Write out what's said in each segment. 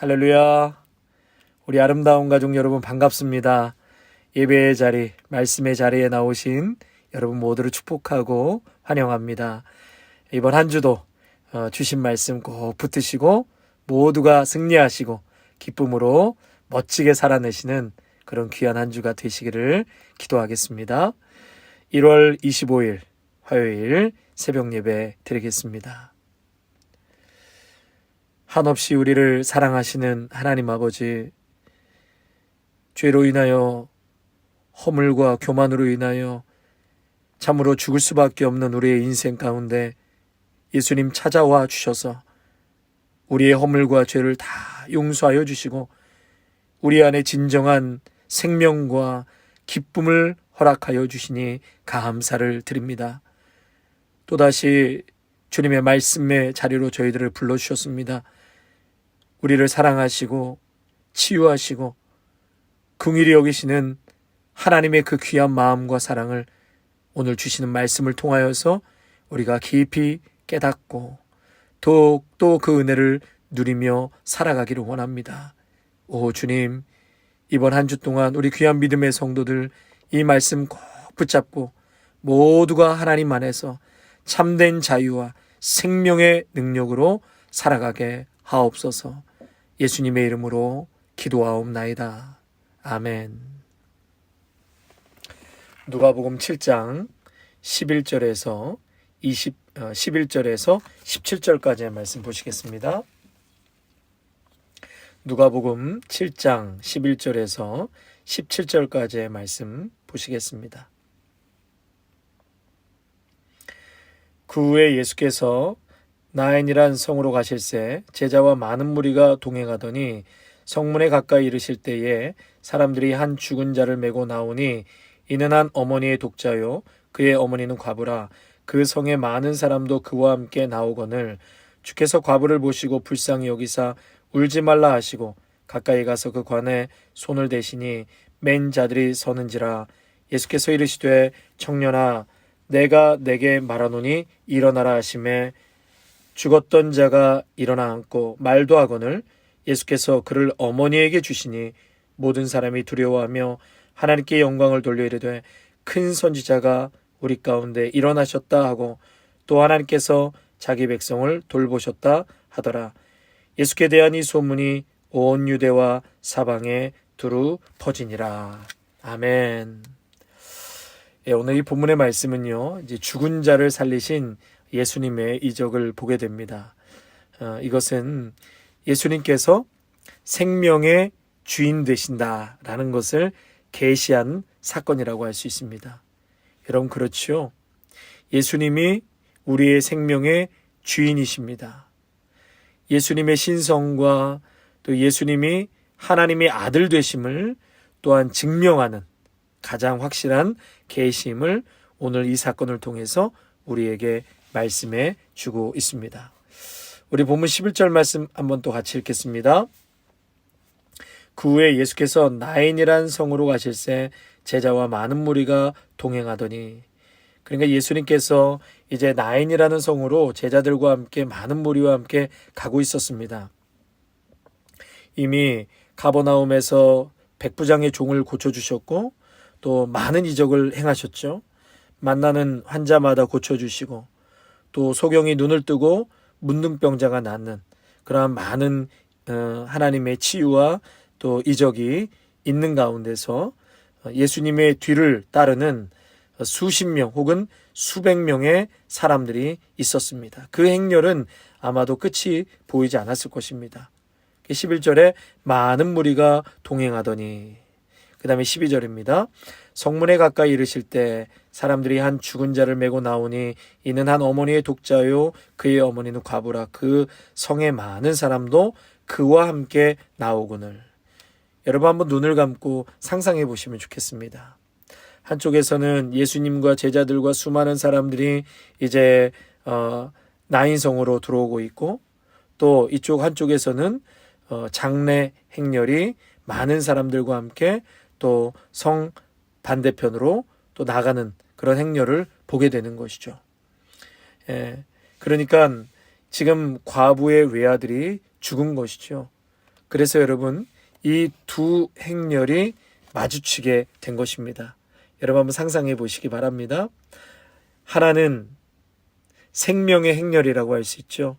할렐루야. 우리 아름다운 가족 여러분 반갑습니다. 예배의 자리, 말씀의 자리에 나오신 여러분 모두를 축복하고 환영합니다. 이번 한 주도 주신 말씀 꼭 붙드시고 모두가 승리하시고 기쁨으로 멋지게 살아내시는 그런 귀한 한 주가 되시기를 기도하겠습니다. 1월 25일 화요일 새벽 예배 드리겠습니다. 한없이 우리를 사랑하시는 하나님 아버지, 죄로 인하여 허물과 교만으로 인하여 참으로 죽을 수밖에 없는 우리의 인생 가운데 예수님 찾아와 주셔서 우리의 허물과 죄를 다 용서하여 주시고 우리 안에 진정한 생명과 기쁨을 허락하여 주시니 감사를 드립니다. 또다시 주님의 말씀의 자리로 저희들을 불러주셨습니다. 우리를 사랑하시고 치유하시고 긍휼히 여기시는 하나님의 그 귀한 마음과 사랑을 오늘 주시는 말씀을 통하여서 우리가 깊이 깨닫고 또 그 은혜를 누리며 살아가기를 원합니다. 오 주님, 이번 한 주 동안 우리 귀한 믿음의 성도들 이 말씀 꼭 붙잡고 모두가 하나님 안에서 참된 자유와 생명의 능력으로 살아가게 하옵소서. 예수님의 이름으로 기도하옵나이다. 아멘. 누가복음 7장 11절에서 17절까지의 말씀 보시겠습니다. 누가복음 7장 11절에서 17절까지의 말씀 보시겠습니다. 그 후에 예수께서 나인이란 성으로 가실새 제자와 많은 무리가 동행하더니 성문에 가까이 이르실 때에 사람들이 한 죽은 자를 메고 나오니 이는 한 어머니의 독자요 그의 어머니는 과부라. 그 성에 많은 사람도 그와 함께 나오거늘 주께서 과부를 보시고 불쌍히 여기사 울지 말라 하시고 가까이 가서 그 관에 손을 대시니 맨 자들이 서는지라. 예수께서 이르시되 청년아 내가 내게 말하노니 일어나라 하시매 죽었던 자가 일어나 앉고 말도 하거늘 예수께서 그를 어머니에게 주시니 모든 사람이 두려워하며 하나님께 영광을 돌려 이르되 큰 선지자가 우리 가운데 일어나셨다 하고 또 하나님께서 자기 백성을 돌보셨다 하더라. 예수께 대한 이 소문이 온 유대와 사방에 두루 퍼지니라. 아멘. 오늘 이 본문의 말씀은요, 이제 죽은 자를 살리신 예수님의 이적을 보게 됩니다. 이것은 예수님께서 생명의 주인 되신다라는 것을 계시한 사건이라고 할 수 있습니다. 여러분 그렇죠? 예수님이 우리의 생명의 주인이십니다. 예수님의 신성과 또 예수님이 하나님의 아들 되심을 또한 증명하는 가장 확실한 계시임을 오늘 이 사건을 통해서 우리에게 말씀해 주고 있습니다. 우리 본문 11절 말씀 한번 또 같이 읽겠습니다. 그 후에 예수께서 나인이란 성으로 가실새 제자와 많은 무리가 동행하더니, 그러니까 예수님께서 이제 나인이라는 성으로 제자들과 함께 많은 무리와 함께 가고 있었습니다. 이미 가버나움에서 백부장의 종을 고쳐주셨고 또 많은 이적을 행하셨죠. 만나는 환자마다 고쳐주시고 또 소경이 눈을 뜨고 문둥병자가 낫는 그러한 많은 하나님의 치유와 또 이적이 있는 가운데서 예수님의 뒤를 따르는 수십 명 혹은 수백 명의 사람들이 있었습니다. 그 행렬은 아마도 끝이 보이지 않았을 것입니다. 11절에 많은 무리가 동행하더니, 그 다음에 12절입니다. 성문에 가까이 이르실 때 사람들이 한 죽은 자를 메고 나오니 이는 한 어머니의 독자요 그의 어머니는 과부라. 그 성에 많은 사람도 그와 함께 나오거늘. 여러분 한번 눈을 감고 상상해 보시면 좋겠습니다. 한쪽에서는 예수님과 제자들과 수많은 사람들이 이제 나인성으로 들어오고 있고, 또 이쪽 한쪽에서는 장례 행렬이 많은 사람들과 함께 또 성 반대편으로 또 나가는 그런 행렬을 보게 되는 것이죠. 그러니까 지금 과부의 외아들이 죽은 것이죠. 그래서 여러분, 이 두 행렬이 마주치게 된 것입니다. 여러분 한번 상상해 보시기 바랍니다. 하나는 생명의 행렬이라고 할 수 있죠.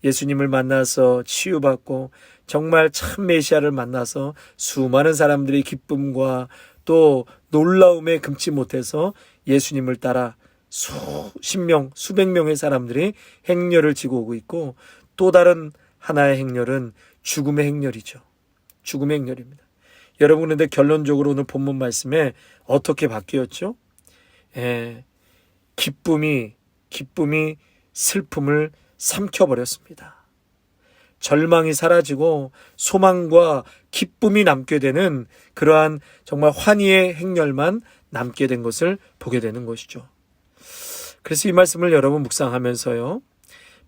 예수님을 만나서 치유받고 정말 참 메시아를 만나서 수많은 사람들이 기쁨과 또 놀라움에 금치 못해서 예수님을 따라 수십 명, 수백 명의 사람들이 행렬을 지고 오고 있고, 또 다른 하나의 행렬은 죽음의 행렬이죠. 죽음의 행렬입니다. 여러분, 그런데 결론적으로 오늘 본문 말씀에 어떻게 바뀌었죠? 기쁨이 슬픔을 삼켜버렸습니다. 절망이 사라지고 소망과 기쁨이 남게 되는 그러한 정말 환희의 행렬만 남게 된 것을 보게 되는 것이죠. 그래서 이 말씀을 여러분 묵상하면서요,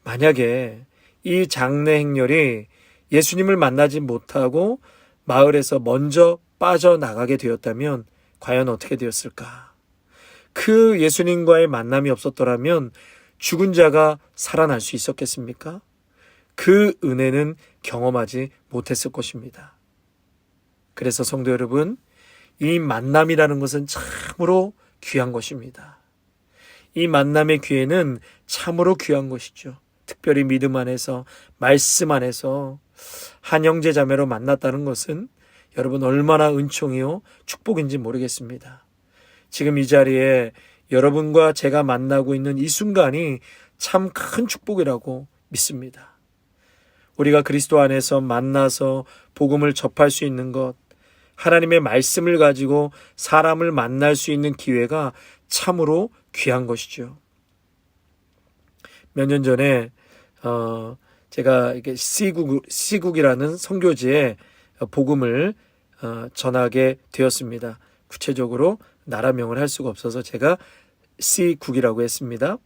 만약에 이 장례 행렬이 예수님을 만나지 못하고 마을에서 먼저 빠져나가게 되었다면 과연 어떻게 되었을까? 그 예수님과의 만남이 없었더라면 죽은 자가 살아날 수 있었겠습니까? 그 은혜는 경험하지 못했을 것입니다. 그래서 성도 여러분, 이 만남이라는 것은 참으로 귀한 것입니다. 이 만남의 기회는 참으로 귀한 것이죠. 특별히 믿음 안에서, 말씀 안에서 한 형제 자매로 만났다는 것은 여러분 얼마나 은총이요 축복인지 모르겠습니다. 지금 이 자리에 여러분과 제가 만나고 있는 이 순간이 참 큰 축복이라고 믿습니다. 우리가 그리스도 안에서 만나서 복음을 접할 수 있는 것, 하나님의 말씀을 가지고 사람을 만날 수 있는 기회가 참으로 귀한 것이죠. 몇 년 전에 제가 이게 C국이라는 선교지에 복음을 전하게 되었습니다. 구체적으로 나라명을 할 수가 없어서 제가 C국이라고 했습니다.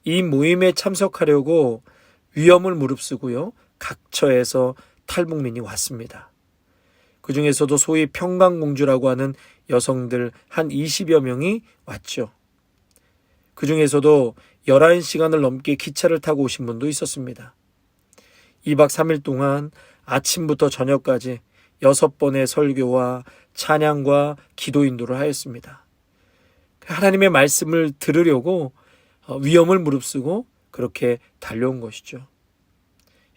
이 모임에 참석하려고 위험을 무릅쓰고요, 각처에서 탈북민이 왔습니다. 그 중에서도 소위 평강공주라고 하는 여성들 한 20여 명이 왔죠. 그 중에서도 11시간을 넘게 기차를 타고 오신 분도 있었습니다. 2박 3일 동안 아침부터 저녁까지 6번의 설교와 찬양과 기도 인도를 하였습니다. 하나님의 말씀을 들으려고 위험을 무릅쓰고 그렇게 달려온 것이죠.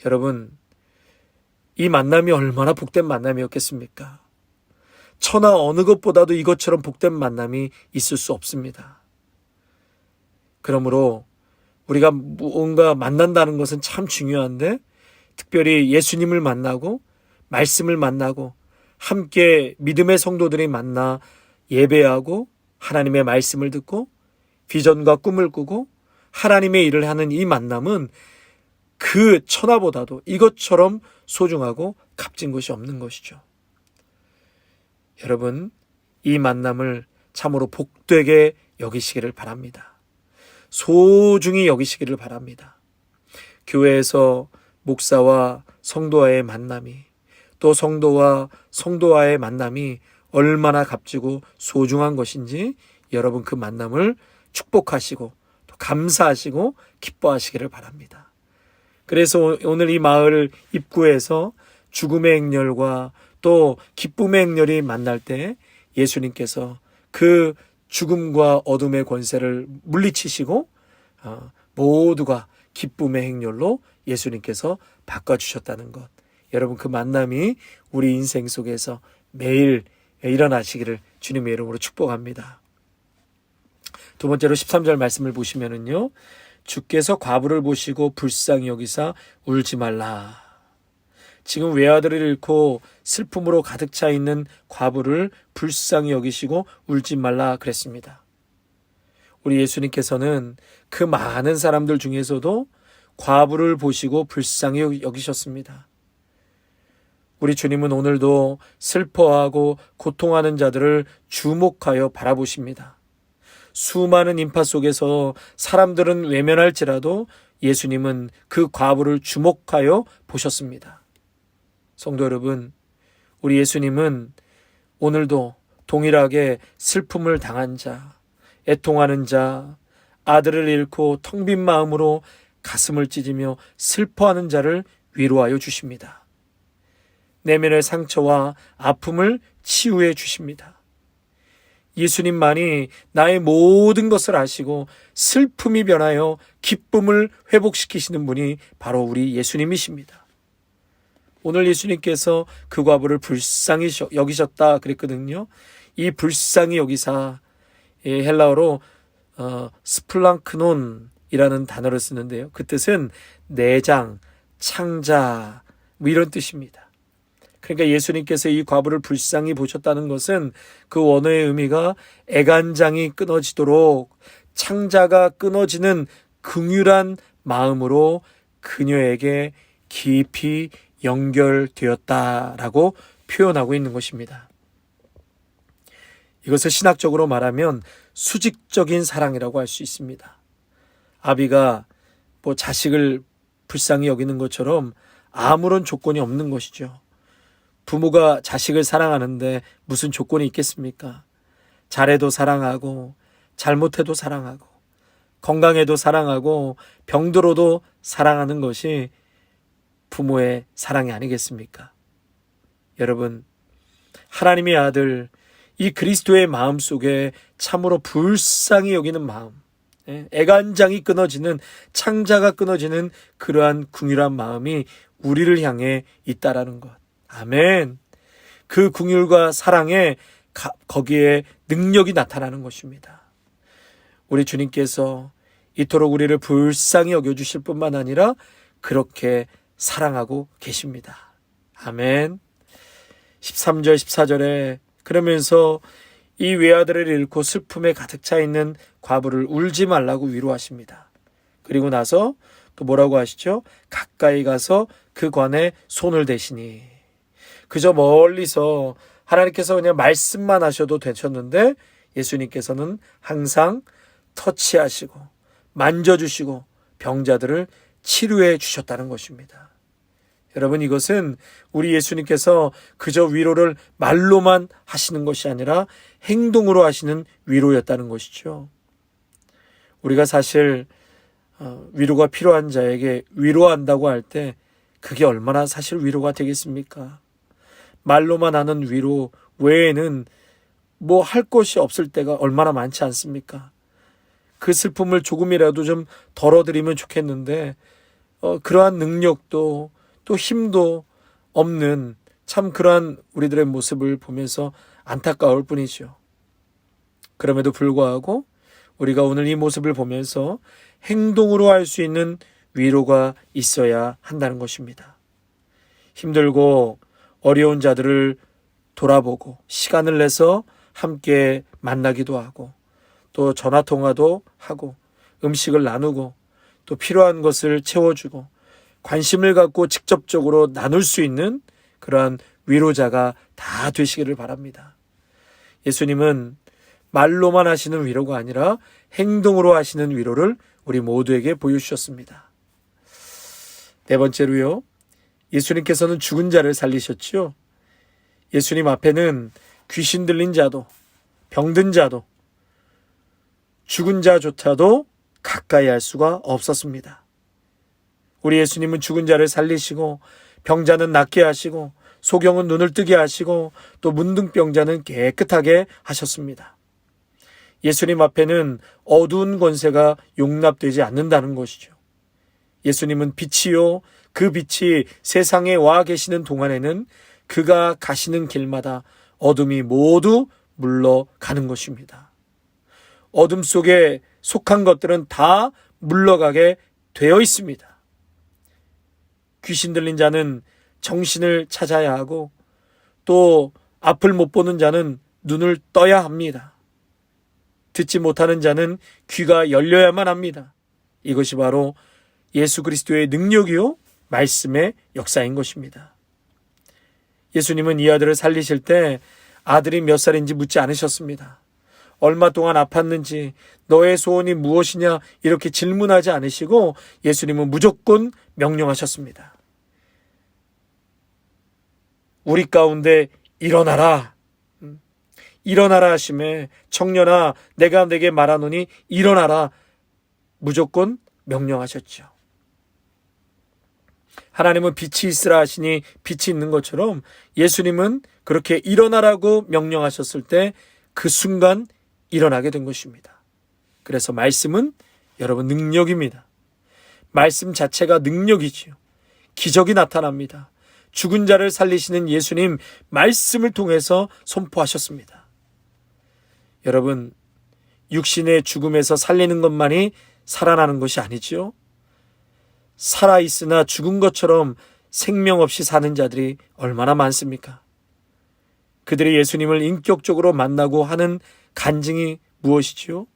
여러분, 이 만남이 얼마나 복된 만남이었겠습니까? 천하 어느 것보다도 이것처럼 복된 만남이 있을 수 없습니다. 그러므로 우리가 무언가 만난다는 것은 참 중요한데, 특별히 예수님을 만나고 말씀을 만나고 함께 믿음의 성도들이 만나 예배하고 하나님의 말씀을 듣고 비전과 꿈을 꾸고 하나님의 일을 하는 이 만남은 그 천하보다도 이것처럼 소중하고 값진 것이 없는 것이죠. 여러분, 이 만남을 참으로 복되게 여기시기를 바랍니다. 소중히 여기시기를 바랍니다. 교회에서 목사와 성도와의 만남이, 또 성도와 성도와의 만남이 얼마나 값지고 소중한 것인지 여러분 그 만남을 축복하시고 또 감사하시고 기뻐하시기를 바랍니다. 그래서 오늘 이 마을 입구에서 죽음의 행렬과 또 기쁨의 행렬이 만날 때 예수님께서 그 죽음과 어둠의 권세를 물리치시고 모두가 기쁨의 행렬로 예수님께서 바꿔주셨다는 것, 여러분 그 만남이 우리 인생 속에서 매일 일어나시기를 주님의 이름으로 축복합니다. 두 번째로 13절 말씀을 보시면은요, 주께서 과부를 보시고 불쌍히 여기사 울지 말라. 지금 외아들을 잃고 슬픔으로 가득 차 있는 과부를 불쌍히 여기시고 울지 말라 그랬습니다. 우리 예수님께서는 그 많은 사람들 중에서도 과부를 보시고 불쌍히 여기셨습니다. 우리 주님은 오늘도 슬퍼하고 고통하는 자들을 주목하여 바라보십니다. 수많은 인파 속에서 사람들은 외면할지라도 예수님은 그 과부를 주목하여 보셨습니다. 성도 여러분, 우리 예수님은 오늘도 동일하게 슬픔을 당한 자, 애통하는 자, 아들을 잃고 텅 빈 마음으로 가슴을 찢으며 슬퍼하는 자를 위로하여 주십니다. 내면의 상처와 아픔을 치유해 주십니다. 예수님만이 나의 모든 것을 아시고 슬픔이 변하여 기쁨을 회복시키시는 분이 바로 우리 예수님이십니다. 오늘 예수님께서 그 과부를 불쌍히 여기셨다 그랬거든요. 이 불쌍히 여기사 헬라어로 스플랑크논이라는 단어를 쓰는데요. 그 뜻은 내장, 창자 뭐 이런 뜻입니다. 그러니까 예수님께서 이 과부를 불쌍히 보셨다는 것은 그 원어의 의미가 애간장이 끊어지도록 창자가 끊어지는 긍휼한 마음으로 그녀에게 깊이 연결되었다라고 표현하고 있는 것입니다. 이것을 신학적으로 말하면 수직적인 사랑이라고 할 수 있습니다. 아비가 자식을 불쌍히 여기는 것처럼 아무런 조건이 없는 것이죠. 부모가 자식을 사랑하는데 무슨 조건이 있겠습니까? 잘해도 사랑하고 잘못해도 사랑하고 건강해도 사랑하고 병들어도 사랑하는 것이 부모의 사랑이 아니겠습니까? 여러분, 하나님의 아들 이 그리스도의 마음 속에 참으로 불쌍히 여기는 마음, 애간장이 끊어지는 창자가 끊어지는 그러한 긍휼한 마음이 우리를 향해 있다라는 것. 아멘. 그 긍휼과 사랑에 거기에 능력이 나타나는 것입니다. 우리 주님께서 이토록 우리를 불쌍히 여겨주실 뿐만 아니라 그렇게 사랑하고 계십니다. 아멘. 13절 14절에 그러면서 이 외아들을 잃고 슬픔에 가득 차 있는 과부를 울지 말라고 위로하십니다. 그리고 나서 또 뭐라고 하시죠? 가까이 가서 그 관에 손을 대시니. 그저 멀리서 하나님께서 그냥 말씀만 하셔도 되셨는데 예수님께서는 항상 터치하시고 만져주시고 병자들을 치료해 주셨다는 것입니다. 여러분, 이것은 우리 예수님께서 그저 위로를 말로만 하시는 것이 아니라 행동으로 하시는 위로였다는 것이죠. 우리가 사실 위로가 필요한 자에게 위로한다고 할 때 그게 얼마나 사실 위로가 되겠습니까? 말로만 하는 위로 외에는 뭐 할 것이 없을 때가 얼마나 많지 않습니까? 그 슬픔을 조금이라도 좀 덜어드리면 좋겠는데 그러한 능력도 또 힘도 없는 참 그러한 우리들의 모습을 보면서 안타까울 뿐이죠. 그럼에도 불구하고 우리가 오늘 이 모습을 보면서 행동으로 할 수 있는 위로가 있어야 한다는 것입니다. 힘들고 어려운 자들을 돌아보고 시간을 내서 함께 만나기도 하고 또 전화통화도 하고 음식을 나누고 또 필요한 것을 채워주고 관심을 갖고 직접적으로 나눌 수 있는 그러한 위로자가 다 되시기를 바랍니다. 예수님은 말로만 하시는 위로가 아니라 행동으로 하시는 위로를 우리 모두에게 보여주셨습니다. 네 번째로요, 예수님께서는 죽은 자를 살리셨지요. 예수님 앞에는 귀신 들린 자도 병든 자도 죽은 자조차도 가까이 할 수가 없었습니다. 우리 예수님은 죽은 자를 살리시고 병자는 낫게 하시고 소경은 눈을 뜨게 하시고 또 문둥병자는 깨끗하게 하셨습니다. 예수님 앞에는 어두운 권세가 용납되지 않는다는 것이죠. 예수님은 빛이요, 그 빛이 세상에 와 계시는 동안에는 그가 가시는 길마다 어둠이 모두 물러가는 것입니다. 어둠 속에 속한 것들은 다 물러가게 되어 있습니다. 귀신 들린 자는 정신을 찾아야 하고 또 앞을 못 보는 자는 눈을 떠야 합니다. 듣지 못하는 자는 귀가 열려야만 합니다. 이것이 바로 예수 그리스도의 능력이요 말씀의 역사인 것입니다. 예수님은 이 아들을 살리실 때 아들이 몇 살인지 묻지 않으셨습니다. 얼마 동안 아팠는지 너의 소원이 무엇이냐 이렇게 질문하지 않으시고 예수님은 무조건 명령하셨습니다. 우리 가운데 일어나라. 일어나라 하심에 청년아 내가 내게 말하노니 일어나라 무조건 명령하셨죠. 하나님은 빛이 있으라 하시니 빛이 있는 것처럼 예수님은 그렇게 일어나라고 명령하셨을 때 그 순간 일어나게 된 것입니다. 그래서 말씀은 여러분 능력입니다. 말씀 자체가 능력이지요. 기적이 나타납니다. 죽은 자를 살리시는 예수님 말씀을 통해서 선포하셨습니다. 여러분, 육신의 죽음에서 살리는 것만이 살아나는 것이 아니지요. 살아있으나 죽은 것처럼 생명 없이 사는 자들이 얼마나 많습니까? 그들이 예수님을 인격적으로 만나고 하는 간증이 무엇이지요?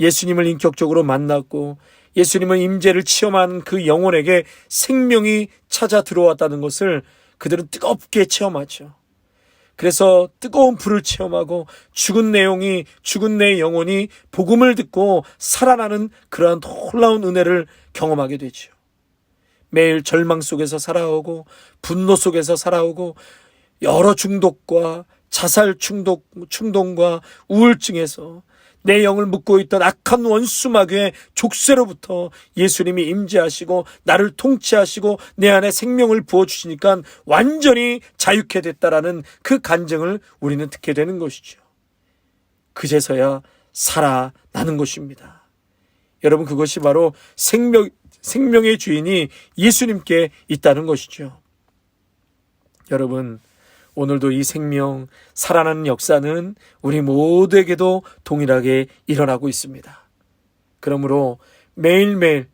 예수님을 인격적으로 만났고 예수님의 임재를 체험한 그 영혼에게 생명이 찾아 들어왔다는 것을 그들은 뜨겁게 체험하죠. 그래서 뜨거운 불을 체험하고 죽은 내 영혼이 복음을 듣고 살아나는 그러한 놀라운 은혜를 경험하게 되죠. 매일 절망 속에서 살아오고 분노 속에서 살아오고 여러 중독과 자살 충동과 우울증에서 내 영을 묶고 있던 악한 원수 마귀의 족쇄로부터 예수님이 임재하시고 나를 통치하시고 내 안에 생명을 부어주시니까 완전히 자유케 됐다라는 그 간증을 우리는 듣게 되는 것이죠. 그제서야 살아나는 것입니다. 여러분, 그것이 바로 생명의 주인이 예수님께 있다는 것이죠. 여러분, 오늘도 이 생명, 살아나는 역사는 우리 모두에게도 동일하게 일어나고 있습니다. 그러므로 매일매일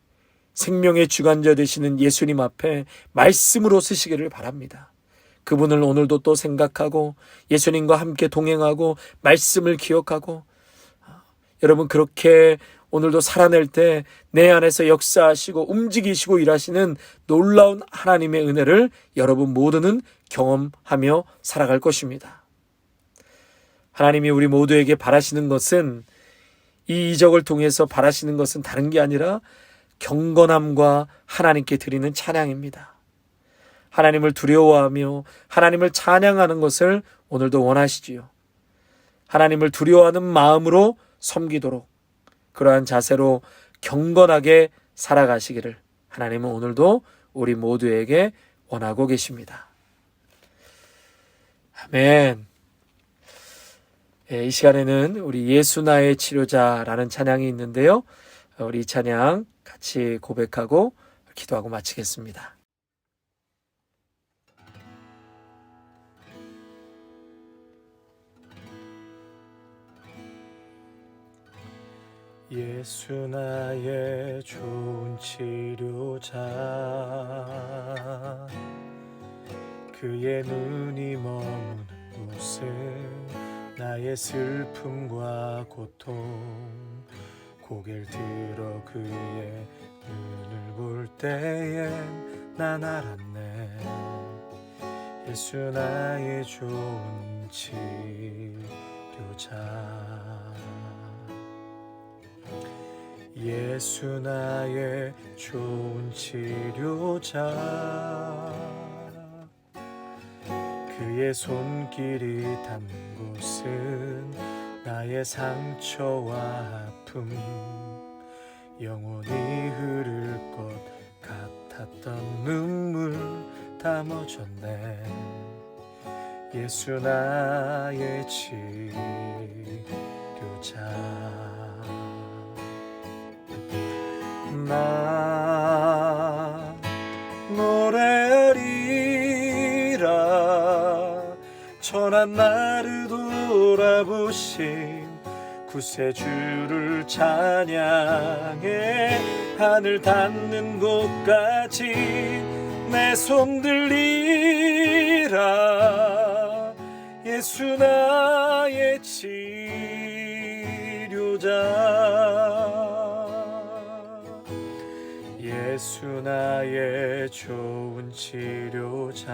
생명의 주관자 되시는 예수님 앞에 말씀으로 서시기를 바랍니다. 그분을 오늘도 또 생각하고 예수님과 함께 동행하고 말씀을 기억하고 여러분, 그렇게 오늘도 살아낼 때 내 안에서 역사하시고 움직이시고 일하시는 놀라운 하나님의 은혜를 여러분 모두는 경험하며 살아갈 것입니다. 하나님이 우리 모두에게 바라시는 것은, 이 이적을 통해서 바라시는 것은 다른 게 아니라 경건함과 하나님께 드리는 찬양입니다. 하나님을 두려워하며 하나님을 찬양하는 것을 오늘도 원하시지요. 하나님을 두려워하는 마음으로 섬기도록 그러한 자세로 경건하게 살아가시기를 하나님은 오늘도 우리 모두에게 원하고 계십니다. 아멘. 이 시간에는 우리 예수 나의 치료자라는 찬양이 있는데요. 우리 이 찬양 같이 고백하고 기도하고 마치겠습니다. 예수 나의 좋은 치료자, 그의 눈이 머무는 곳은 나의 슬픔과 고통, 고개를 들어 그의 눈을 볼 때엔 난 알았네. 예수 나의 좋은 치료자, 예수 나의 좋은 치료자, 그의 손길이 닿는 곳은 나의 상처와 아픔, 영원히 흐를 것 같았던 눈물 다 멎었네. 예수 나의 치료자, 나 노래하리라 천한 나를 돌아보신 구세주를 찬양해 하늘 닿는 곳까지 내 손 들리라. 예수 나의 치료자, 예수 나의 좋은 치료자,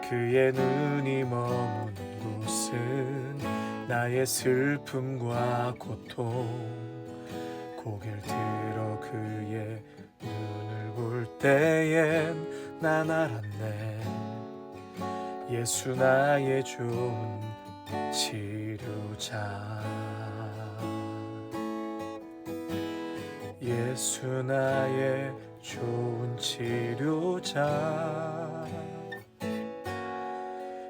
그의 눈이 머무는 곳은 나의 슬픔과 고통, 고개를 들어 그의 눈을 볼 때엔 난 알았네. 예수 나의 좋은 치료자, 예수 나의 좋은 치료자.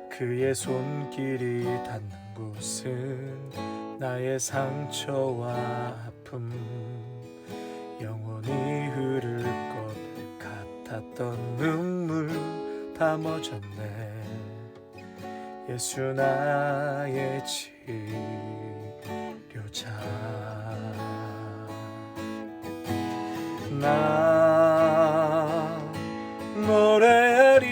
그의 손길이 닿는 곳은 나의 상처와 아픔, 영원히 흐를 것 같았던 눈물 다 멎었네. 예수 나의 치료자. 나 노래하리라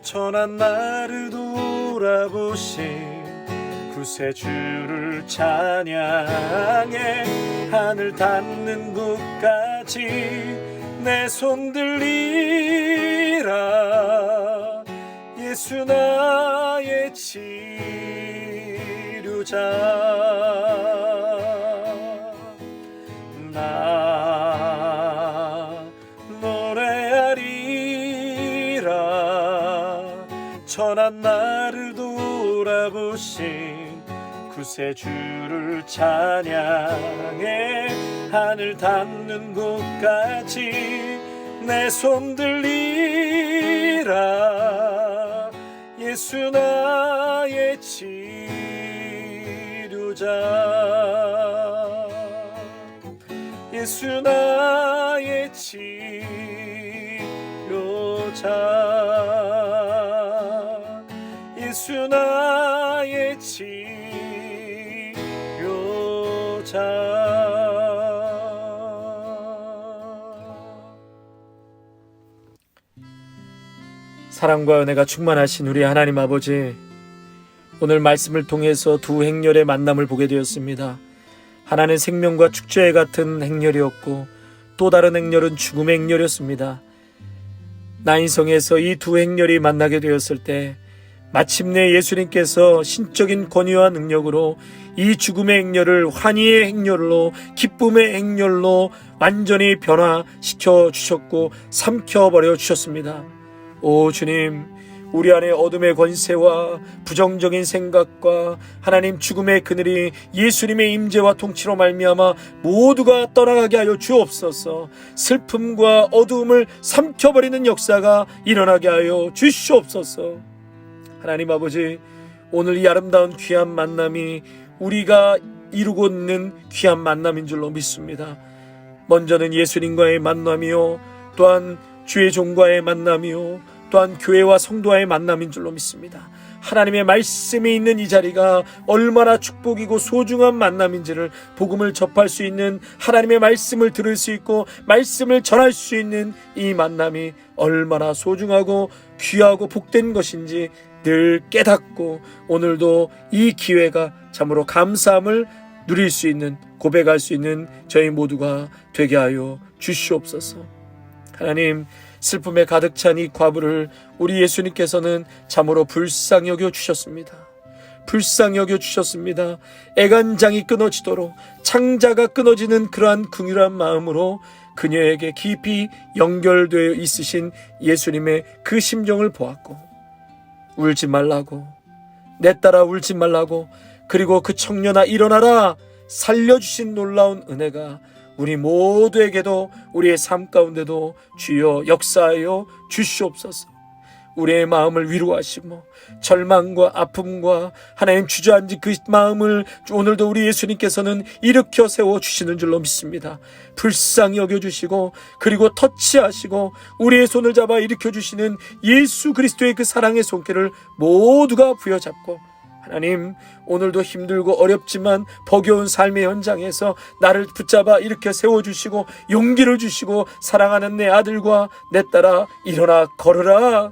천한 나를 돌아보신 구세주를 찬양해. 하늘 닿는 곳까지 내 손 들리라. 예수 나의 치료자. 나 노래하리라 천한 나를 돌아보신 구세주를 찬양해. 하늘 닿는 곳까지 내 손 들리라. 예수 나의 치료자. 예수 나의 치료자. 예수 나의 치료자. 사랑과 은혜가 충만하신 우리 하나님 아버지, 오늘 말씀을 통해서 두 행렬의 만남을 보게 되었습니다. 하나는 생명과 축제에 같은 행렬이었고 또 다른 행렬은 죽음의 행렬이었습니다. 나인성에서 이 두 행렬이 만나게 되었을 때 마침내 예수님께서 신적인 권위와 능력으로 이 죽음의 행렬을 환희의 행렬로, 기쁨의 행렬로 완전히 변화시켜 주셨고 삼켜버려 주셨습니다. 오 주님, 우리 안에 어둠의 권세와 부정적인 생각과 하나님 죽음의 그늘이 예수님의 임재와 통치로 말미암아 모두가 떠나가게 하여 주옵소서. 슬픔과 어두움을 삼켜버리는 역사가 일어나게 하여 주시옵소서. 하나님 아버지, 오늘 이 아름다운 귀한 만남이 우리가 이루고 있는 귀한 만남인 줄로 믿습니다. 먼저는 예수님과의 만남이요, 또한 주의 종과의 만남이요, 또한 교회와 성도와의 만남인 줄로 믿습니다. 하나님의 말씀이 있는 이 자리가 얼마나 축복이고 소중한 만남인지를, 복음을 접할 수 있는, 하나님의 말씀을 들을 수 있고 말씀을 전할 수 있는 이 만남이 얼마나 소중하고 귀하고 복된 것인지 늘 깨닫고 오늘도 이 기회가 참으로 감사함을 누릴 수 있는, 고백할 수 있는 저희 모두가 되게 하여 주시옵소서. 하나님, 슬픔에 가득 찬 이 과부를 우리 예수님께서는 참으로 불쌍히 여겨 주셨습니다. 불쌍히 여겨 주셨습니다. 애간장이 끊어지도록, 창자가 끊어지는 그러한 긍휼한 마음으로 그녀에게 깊이 연결되어 있으신 예수님의 그 심정을 보았고, 울지 말라고, 내 딸아 울지 말라고, 그리고 그 청년아 일어나라 살려주신 놀라운 은혜가 우리 모두에게도, 우리의 삶 가운데도 주여 역사하여 주시옵소서. 우리의 마음을 위로하시고 절망과 아픔과 하나님 주저앉은 그 마음을 오늘도 우리 예수님께서는 일으켜 세워주시는 줄로 믿습니다. 불쌍히 여겨주시고 그리고 터치하시고 우리의 손을 잡아 일으켜주시는 예수 그리스도의 그 사랑의 손길을 모두가 부여잡고, 하나님, 오늘도 힘들고 어렵지만 버거운 삶의 현장에서 나를 붙잡아 일으켜 세워주시고 용기를 주시고, 사랑하는 내 아들과 내 딸아 일어나 걸으라,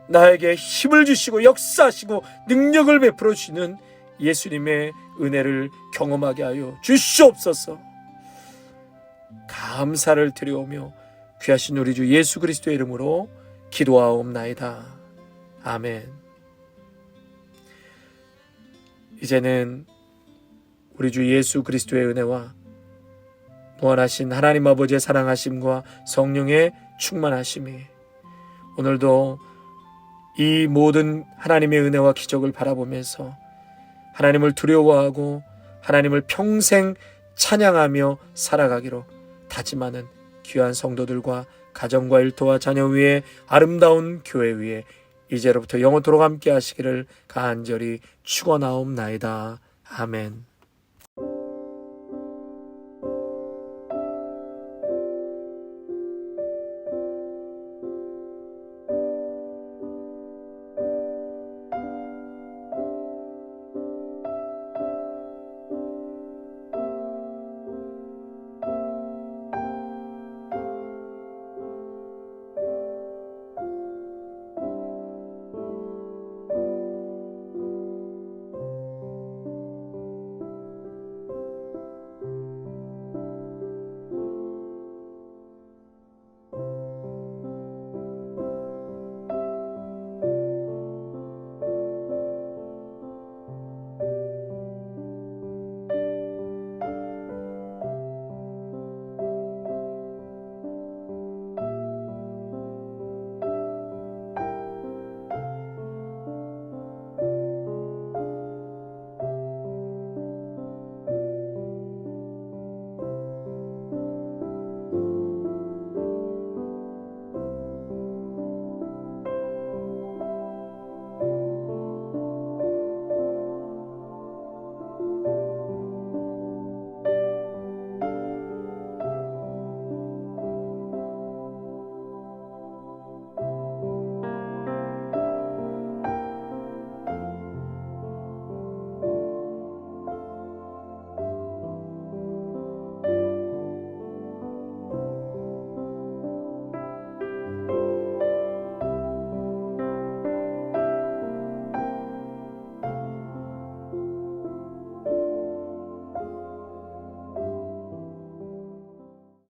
나에게 힘을 주시고 역사하시고 능력을 베풀어 주시는 예수님의 은혜를 경험하게 하여 주시옵소서. 감사를 드려오며 귀하신 우리 주 예수 그리스도의 이름으로 기도하옵나이다. 아멘. 이제는 우리 주 예수 그리스도의 은혜와 무한하신 하나님 아버지의 사랑하심과 성령의 충만하심이 오늘도 이 모든 하나님의 은혜와 기적을 바라보면서 하나님을 두려워하고 하나님을 평생 찬양하며 살아가기로 다짐하는 귀한 성도들과 가정과 일터와 자녀 위에 아름다운 교회 위에 이제로부터 영원토록 함께 하시기를 간절히 축원하옵나이다. 아멘.